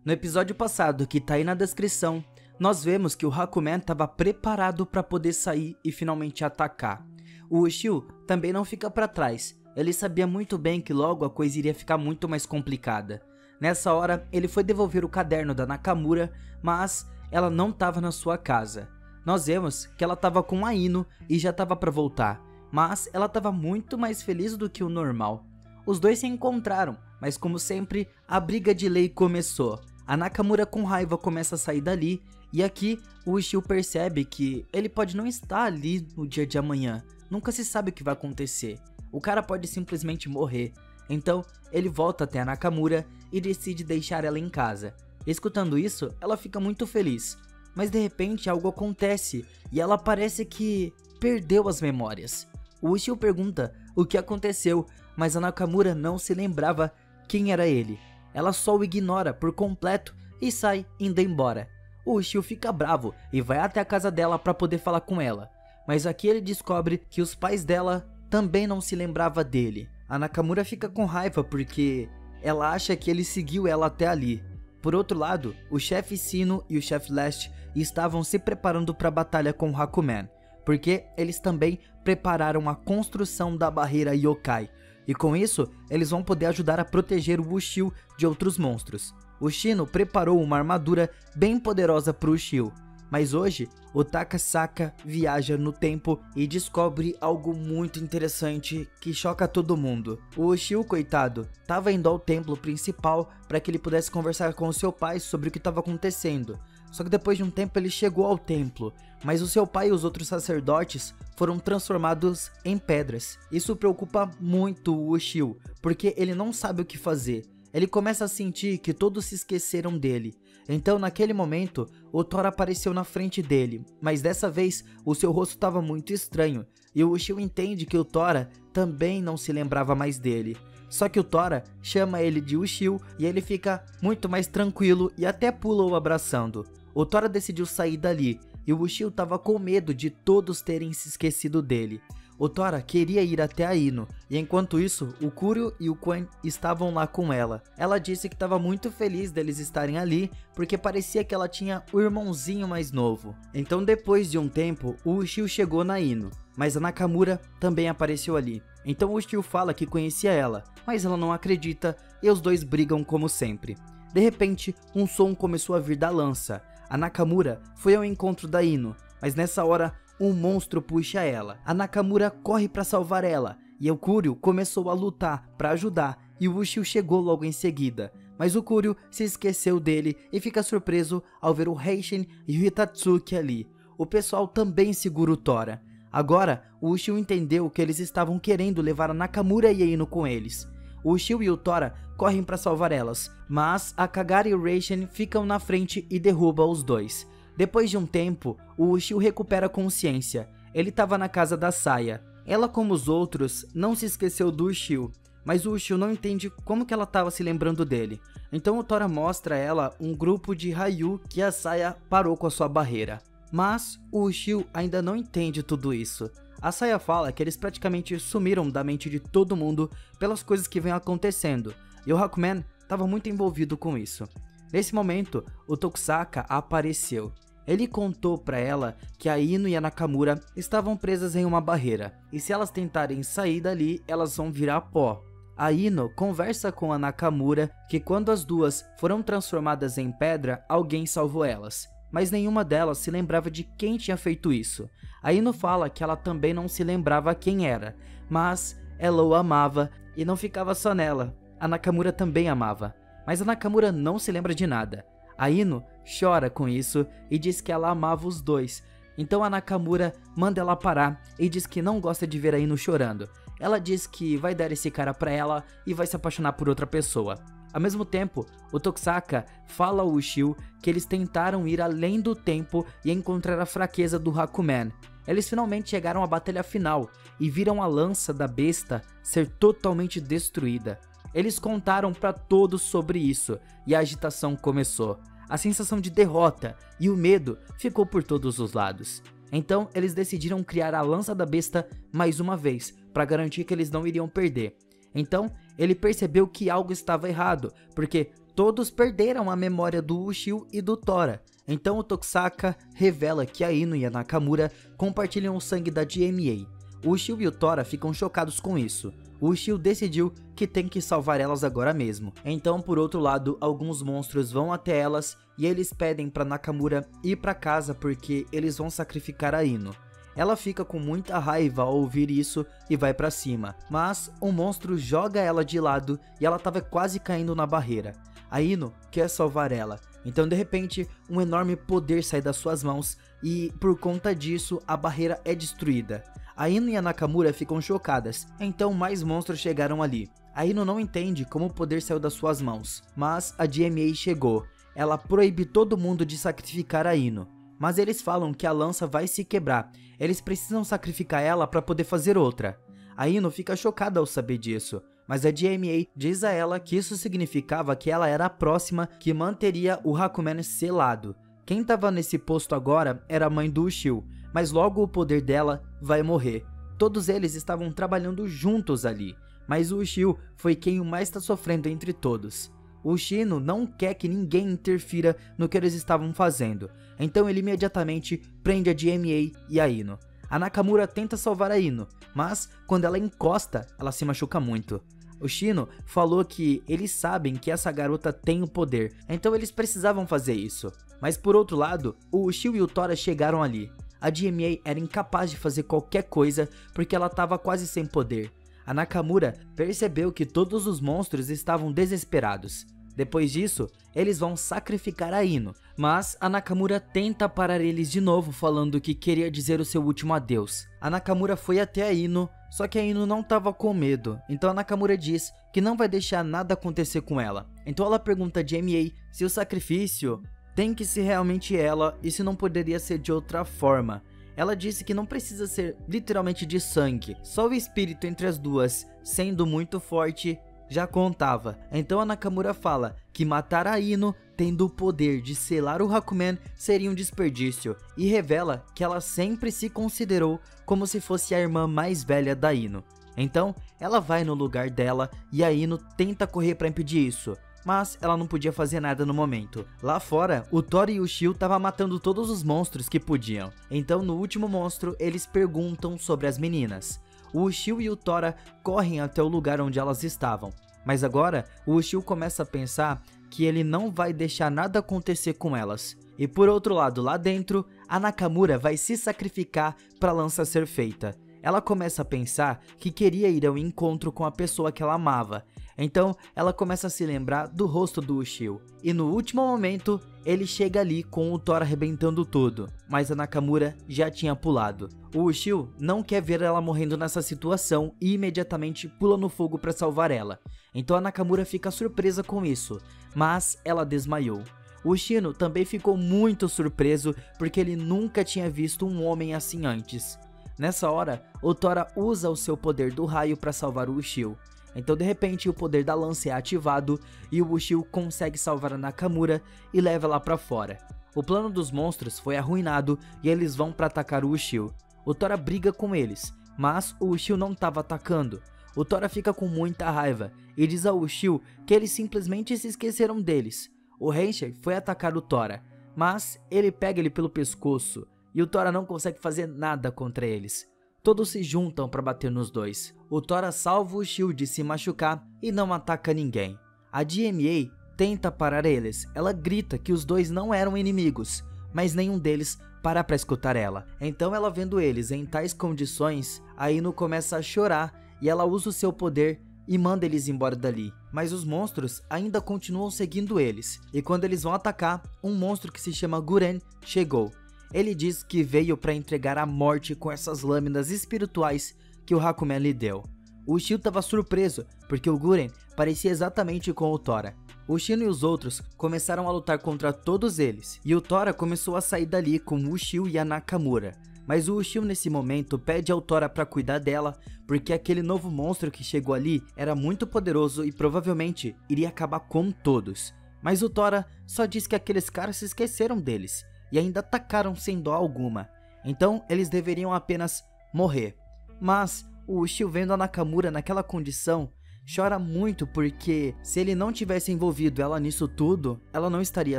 No episódio passado, que tá aí na descrição, nós vemos que o Hakumen estava preparado para poder sair e finalmente atacar. O Ushio também não fica para trás, ele sabia muito bem que logo a coisa iria ficar muito mais complicada. Nessa hora, ele foi devolver o caderno da Nakamura, mas ela não estava na sua casa. Nós vemos que ela estava com a Ino e já estava para voltar, mas ela estava muito mais feliz do que o normal. Os dois se encontraram, mas como sempre, a briga de lei começou. A Nakamura com raiva começa a sair dali, e aqui o Ushio percebe que ele pode não estar ali no dia de amanhã, nunca se sabe o que vai acontecer. O cara pode simplesmente morrer, então ele volta até a Nakamura e decide deixar ela em casa. Escutando isso, ela fica muito feliz, mas de repente algo acontece e ela parece que perdeu as memórias. O Ushio pergunta o que aconteceu, mas a Nakamura não se lembrava quem era ele. Ela só o ignora por completo e sai indo embora. O Ushio fica bravo e vai até a casa dela para poder falar com ela, mas aqui ele descobre que os pais dela também não se lembravam dele. A Nakamura fica com raiva porque ela acha que ele seguiu ela até ali. Por outro lado, o chefe Sino e o chefe Last estavam se preparando para a batalha com o Hakumen, porque eles também prepararam a construção da barreira Yokai, e com isso eles vão poder ajudar a proteger o Ushio de outros monstros. O Shino preparou uma armadura bem poderosa para o Ushio, mas hoje o Takasaka viaja no tempo e descobre algo muito interessante que choca todo mundo. O Ushio, coitado, estava indo ao templo principal para que ele pudesse conversar com o seu pai sobre o que estava acontecendo. Só que depois de um tempo ele chegou ao templo, mas o seu pai e os outros sacerdotes foram transformados em pedras. Isso preocupa muito o Ushio, porque ele não sabe o que fazer. Ele começa a sentir que todos se esqueceram dele. Então naquele momento, o Tora apareceu na frente dele, mas dessa vez o seu rosto estava muito estranho, e o Ushio entende que o Tora também não se lembrava mais dele. Só que o Tora chama ele de Ushio e ele fica muito mais tranquilo e até pula o abraçando. O Tora decidiu sair dali e o Ushio estava com medo de todos terem se esquecido dele. O Tora queria ir até a Ino, e enquanto isso, o Kuryu e o Quan estavam lá com ela. Ela disse que estava muito feliz deles estarem ali, porque parecia que ela tinha o irmãozinho mais novo. Então depois de um tempo, o Ushio chegou na Ino, mas a Nakamura também apareceu ali. Então o Ushio fala que conhecia ela, mas ela não acredita e os dois brigam como sempre. De repente, um som começou a vir da lança. A Nakamura foi ao encontro da Ino, mas nessa hora um monstro puxa ela. A Nakamura corre para salvar ela, e o Kuryu começou a lutar para ajudar, e o Ushio chegou logo em seguida. Mas o Kuryu se esqueceu dele e fica surpreso ao ver o Heishin e o Hitatsuki ali. O pessoal também segura o Tora. Agora, o Ushio entendeu que eles estavam querendo levar a Nakamura e a Ino com eles. O Ushio e o Tora correm para salvar elas, mas a Kagari e o Reishin ficam na frente e derrubam os dois. Depois de um tempo, o Ushio recupera a consciência. Ele estava na casa da Saya. Ela, como os outros, não se esqueceu do Ushio, mas o Ushio não entende como que ela estava se lembrando dele. Então o Tora mostra a ela um grupo de Ryu que a Saya parou com a sua barreira. Mas o Ushio ainda não entende tudo isso. A Saya fala que eles praticamente sumiram da mente de todo mundo pelas coisas que vêm acontecendo, e o Hakumen estava muito envolvido com isso. Nesse momento, o Tokusaka apareceu. Ele contou para ela que a Ino e a Nakamura estavam presas em uma barreira, e se elas tentarem sair dali, elas vão virar pó. A Ino conversa com a Nakamura que quando as duas foram transformadas em pedra, alguém salvou elas, mas nenhuma delas se lembrava de quem tinha feito isso. A Ino fala que ela também não se lembrava quem era, mas ela o amava e não ficava só nela. A Nakamura também amava, mas a Nakamura não se lembra de nada. A Ino chora com isso e diz que ela amava os dois. Então a Nakamura manda ela parar e diz que não gosta de ver a Ino chorando. Ela diz que vai dar esse cara pra ela e vai se apaixonar por outra pessoa. Ao mesmo tempo, o Tokusaka fala ao Ushio que eles tentaram ir além do tempo e encontrar a fraqueza do Hakumen. Eles finalmente chegaram à batalha final e viram a lança da besta ser totalmente destruída. Eles contaram para todos sobre isso e a agitação começou. A sensação de derrota e o medo ficou por todos os lados. Então eles decidiram criar a lança da besta mais uma vez, para garantir que eles não iriam perder. Então ele percebeu que algo estava errado, porque todos perderam a memória do Ushio e do Tora. Então o Tokisaka revela que a Ino e a Nakamura compartilham o sangue da GMA. O Ushio e o Tora ficam chocados com isso. O Ushio decidiu que tem que salvar elas agora mesmo. Então, por outro lado, alguns monstros vão até elas e eles pedem para Nakamura ir para casa porque eles vão sacrificar a Ino. Ela fica com muita raiva ao ouvir isso e vai para cima, mas um monstro joga ela de lado e ela estava quase caindo na barreira. A Ino quer salvar ela, então de repente um enorme poder sai das suas mãos e por conta disso a barreira é destruída. A Ino e a Nakamura ficam chocadas, então mais monstros chegaram ali. A Ino não entende como o poder saiu das suas mãos, mas a GMA chegou. Ela proíbe todo mundo de sacrificar a Ino. Mas eles falam que a lança vai se quebrar, eles precisam sacrificar ela para poder fazer outra. A Ino fica chocada ao saber disso, mas a GMA diz a ela que isso significava que ela era a próxima que manteria o Hakumen selado. Quem estava nesse posto agora era a mãe do Ushio, mas logo o poder dela vai morrer. Todos eles estavam trabalhando juntos ali, mas o Ushio foi quem mais está sofrendo entre todos. O Shino não quer que ninguém interfira no que eles estavam fazendo, então ele imediatamente prende a GMA e a Ino. A Nakamura tenta salvar a Ino, mas quando ela encosta, ela se machuca muito. O Shino falou que eles sabem que essa garota tem o poder, então eles precisavam fazer isso. Mas por outro lado, o Ushio e o Tora chegaram ali. A GMA era incapaz de fazer qualquer coisa porque ela estava quase sem poder. A Nakamura percebeu que todos os monstros estavam desesperados. Depois disso, eles vão sacrificar a Ino, mas a Nakamura tenta parar eles de novo falando que queria dizer o seu último adeus. A Nakamura foi até a Ino, só que a Ino não estava com medo, então a Nakamura diz que não vai deixar nada acontecer com ela. Então ela pergunta a GMA se o sacrifício tem que ser realmente ela e se não poderia ser de outra forma. Ela disse que não precisa ser literalmente de sangue, só o espírito entre as duas, sendo muito forte, já contava. Então a Nakamura fala que matar a Ino, tendo o poder de selar o Hakumen, seria um desperdício, e revela que ela sempre se considerou como se fosse a irmã mais velha da Ino. Então ela vai no lugar dela e a Ino tenta correr para impedir isso. Mas ela não podia fazer nada no momento. Lá fora, o Tora e o Ushio estavam matando todos os monstros que podiam. Então no último monstro, eles perguntam sobre as meninas. O Ushio e o Tora correm até o lugar onde elas estavam. Mas agora, o Ushio começa a pensar que ele não vai deixar nada acontecer com elas. E por outro lado, lá dentro, a Nakamura vai se sacrificar para a lança ser feita. Ela começa a pensar que queria ir ao encontro com a pessoa que ela amava. Então ela começa a se lembrar do rosto do Ushio. E no último momento, ele chega ali com o Tora arrebentando tudo. Mas a Nakamura já tinha pulado. O Ushio não quer ver ela morrendo nessa situação e imediatamente pula no fogo para salvar ela. Então a Nakamura fica surpresa com isso, mas ela desmaiou. O Shino também ficou muito surpreso porque ele nunca tinha visto um homem assim antes. Nessa hora, o Tora usa o seu poder do raio para salvar o Ushio. Então de repente o poder da lança é ativado e o Ushio consegue salvar a Nakamura e leva ela para fora. O plano dos monstros foi arruinado e eles vão para atacar o Ushio. O Tora briga com eles, mas o Ushio não estava atacando. O Tora fica com muita raiva e diz ao Ushio que eles simplesmente se esqueceram deles. O Henshin foi atacar o Tora, mas ele pega ele pelo pescoço e o Tora não consegue fazer nada contra eles. Todos se juntam para bater nos dois. O Tora salva o Ushio de se machucar e não ataca ninguém. A GMA tenta parar eles. Ela grita que os dois não eram inimigos, mas nenhum deles para escutar ela. Então ela vendo eles em tais condições, a Ino começa a chorar e ela usa o seu poder e manda eles embora dali. Mas os monstros ainda continuam seguindo eles. E quando eles vão atacar, um monstro que se chama Guren chegou. Ele diz que veio para entregar a morte com essas lâminas espirituais que o Hakumen lhe deu. O Ushio estava surpreso, porque o Guren parecia exatamente com o Tora. O Shino e os outros começaram a lutar contra todos eles, e o Tora começou a sair dali com o Ushio e a Nakamura. Mas o Ushio nesse momento pede ao Tora para cuidar dela, porque aquele novo monstro que chegou ali era muito poderoso e provavelmente iria acabar com todos. Mas o Tora só diz que aqueles caras se esqueceram deles, e ainda atacaram sem dó alguma, então eles deveriam apenas morrer. Mas o Ushio vendo a Nakamura naquela condição, chora muito porque se ele não tivesse envolvido ela nisso tudo, ela não estaria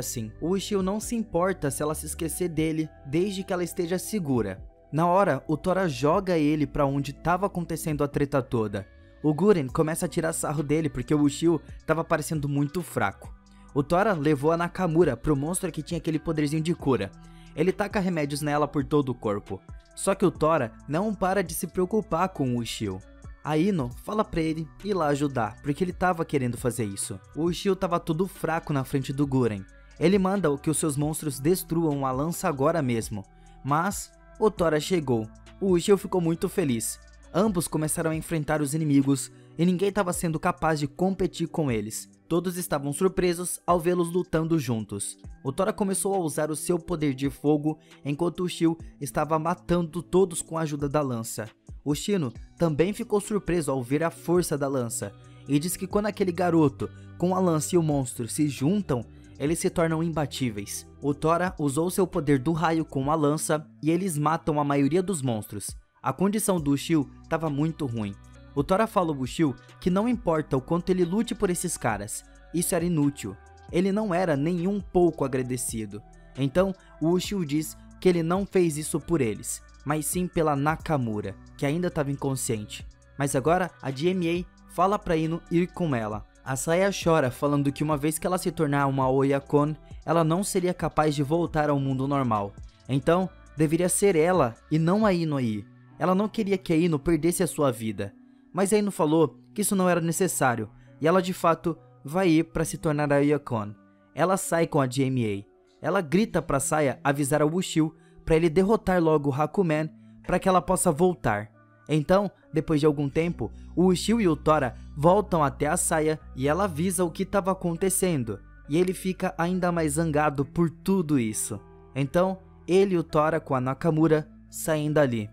assim. O Ushio não se importa se ela se esquecer dele, desde que ela esteja segura. Na hora, o Tora joga ele pra onde estava acontecendo a treta toda. O Guren começa a tirar sarro dele porque o Ushio estava parecendo muito fraco. O Tora levou a Nakamura pro monstro que tinha aquele poderzinho de cura. Ele taca remédios nela por todo o corpo. Só que o Tora não para de se preocupar com o Ushio. A Ino fala pra ele ir lá ajudar, porque ele tava querendo fazer isso. O Ushio tava todo fraco na frente do Guren. Ele manda que os seus monstros destruam a lança agora mesmo. Mas o Tora chegou. O Ushio ficou muito feliz. Ambos começaram a enfrentar os inimigos e ninguém estava sendo capaz de competir com eles. Todos estavam surpresos ao vê-los lutando juntos. O Tora começou a usar o seu poder de fogo, enquanto o Ushio estava matando todos com a ajuda da lança. O Shino também ficou surpreso ao ver a força da lança, e diz que quando aquele garoto com a lança e o monstro se juntam, eles se tornam imbatíveis. O Tora usou seu poder do raio com a lança e eles matam a maioria dos monstros. A condição do Ushio estava muito ruim. O Tora fala ao Ushio que não importa o quanto ele lute por esses caras, isso era inútil. Ele não era nem um pouco agradecido. Então o Ushio diz que ele não fez isso por eles, mas sim pela Nakamura, que ainda estava inconsciente. Mas agora a DMA fala pra Ino ir com ela. A Saya chora, falando que uma vez que ela se tornar uma Oyakon, ela não seria capaz de voltar ao mundo normal. Então deveria ser ela e não a Ino ir. Ela não queria que a Ino perdesse a sua vida. Mas a Ino falou que isso não era necessário, e ela de fato vai ir para se tornar a Oyakon. Ela sai com a DMA. Ela grita para Saya avisar ao Ushio para ele derrotar logo o Hakumen para que ela possa voltar. Então, depois de algum tempo, o Ushio e o Tora voltam até a Saya e ela avisa o que estava acontecendo, e ele fica ainda mais zangado por tudo isso. Então, ele e o Tora com a Nakamura saem dali.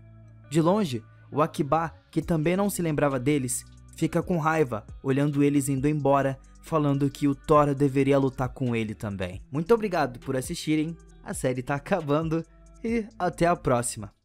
De longe, o Akiba, que também não se lembrava deles, fica com raiva, olhando eles indo embora, falando que o Tora deveria lutar com ele também. Muito obrigado por assistirem, a série tá acabando e até a próxima.